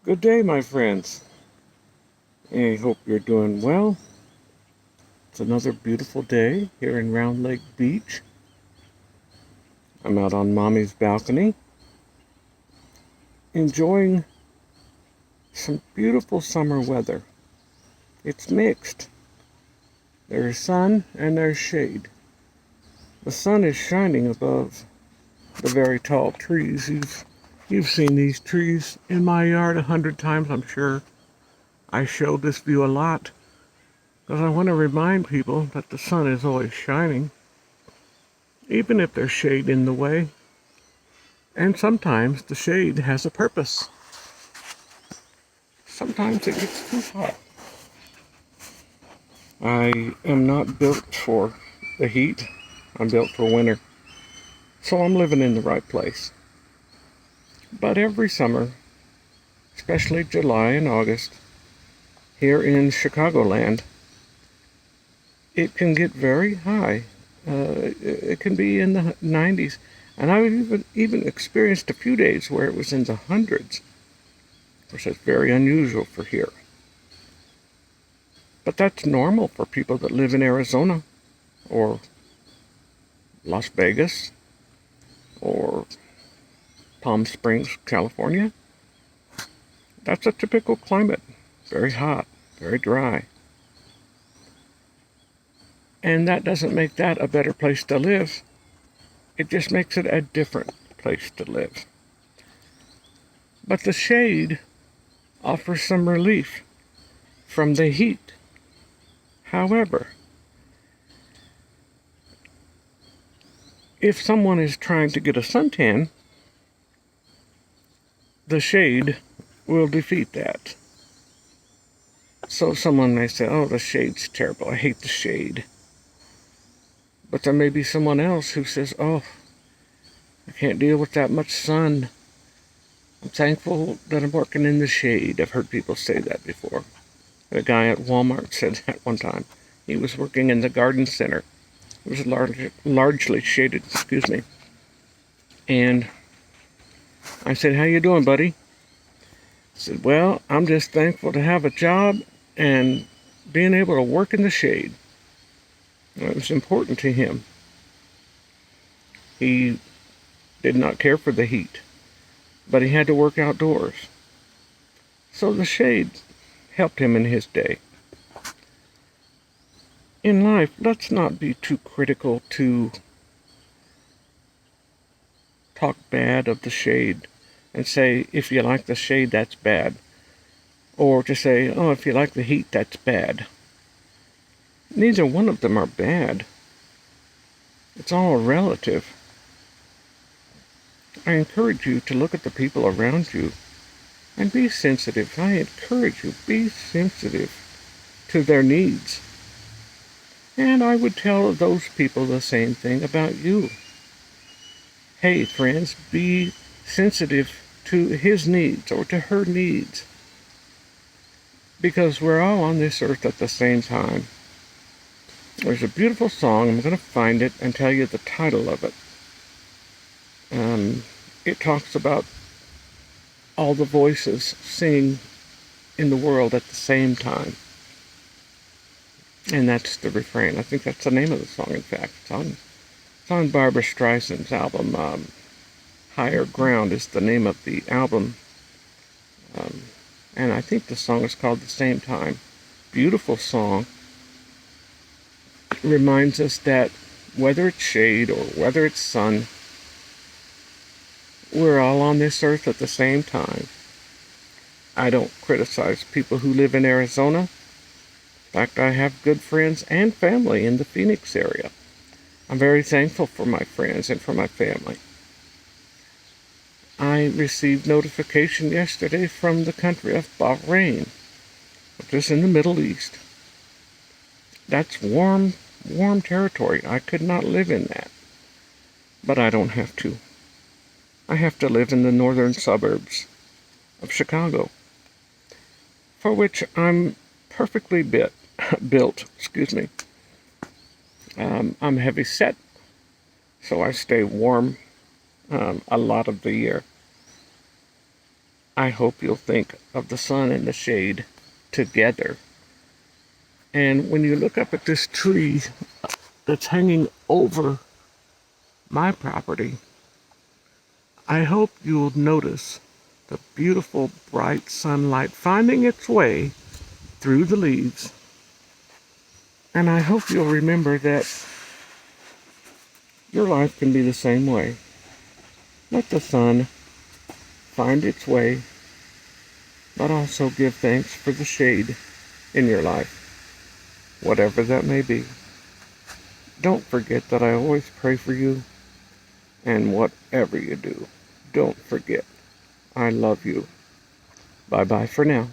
Good day, my friends. I hope you're doing well. It's another beautiful day here in Round Lake Beach. I'm out on Mommy's balcony, enjoying some beautiful summer weather. It's mixed. There's sun and there's shade. The sun is shining above the very tall trees. You've seen these trees in my yard 100 times, I'm sure. I show this view a lot because I want to remind people that the sun is always shining, even if there's shade in the way. And sometimes the shade has a purpose. Sometimes it gets too hot. I am not built for the heat. I'm built for winter. So I'm living in the right place. But every summer, especially July and August, here in Chicagoland, it can get very high. It can be in the 90s. And I've even experienced a few days where it was in the hundreds. Of course, that's very unusual for here. But that's normal for people that live in Arizona or Las Vegas or Palm Springs, California. That's a typical climate. Very hot, very dry. And that doesn't make that a better place to live. It just makes it a different place to live. But the shade offers some relief from the heat. However, if someone is trying to get a suntan, the shade will defeat that. So someone may say, oh, the shade's terrible. I hate the shade. But there may be someone else who says, oh, I can't deal with that much sun. I'm thankful that I'm working in the shade. I've heard people say that before. A guy at Walmart said that one time. He was working in the garden center. It was largely shaded, excuse me. And I said, how you doing, buddy? He said, well, I'm just thankful to have a job and being able to work in the shade. It was important to him. He did not care for the heat, but he had to work outdoors. So the shade helped him in his day. In life, let's not be too critical to talk bad of the shade and say, if you like the shade, that's bad. Or to say, oh, if you like the heat, that's bad. Neither one of them are bad. It's all relative. I encourage you to look at the people around you and be sensitive. I encourage you, be sensitive to their needs. And I would tell those people the same thing about you. Hey, friends, be sensitive to his needs or to her needs. Because we're all on this earth at the same time. There's a beautiful song. I'm going to find it and tell you the title of it. It talks about all the voices singing in the world at the same time. And that's the refrain. I think that's the name of the song, in fact. It's on Barbra Streisand's album. Higher Ground is the name of the album. And I think the song is called The Same Time. Beautiful song. It reminds us that whether it's shade or whether it's sun, we're all on this earth at the same time. I don't criticize people who live in Arizona. In fact, I have good friends and family in the Phoenix area. I'm very thankful for my friends and for my family. I received notification yesterday from the country of Bahrain, which is in the Middle East. That's warm territory. I could not live in that. But I don't have to. I have to live in the northern suburbs of Chicago, for which I'm perfectly built. Excuse me. I'm heavy set, so I stay warm a lot of the year. I hope you'll think of the sun and the shade together. And when you look up at this tree that's hanging over my property, I hope you'll notice the beautiful bright sunlight finding its way through the leaves. And I hope you'll remember that your life can be the same way. Let the sun find its way, but also give thanks for the shade in your life, whatever that may be. Don't forget that I always pray for you, and whatever you do, don't forget, I love you. Bye-bye for now.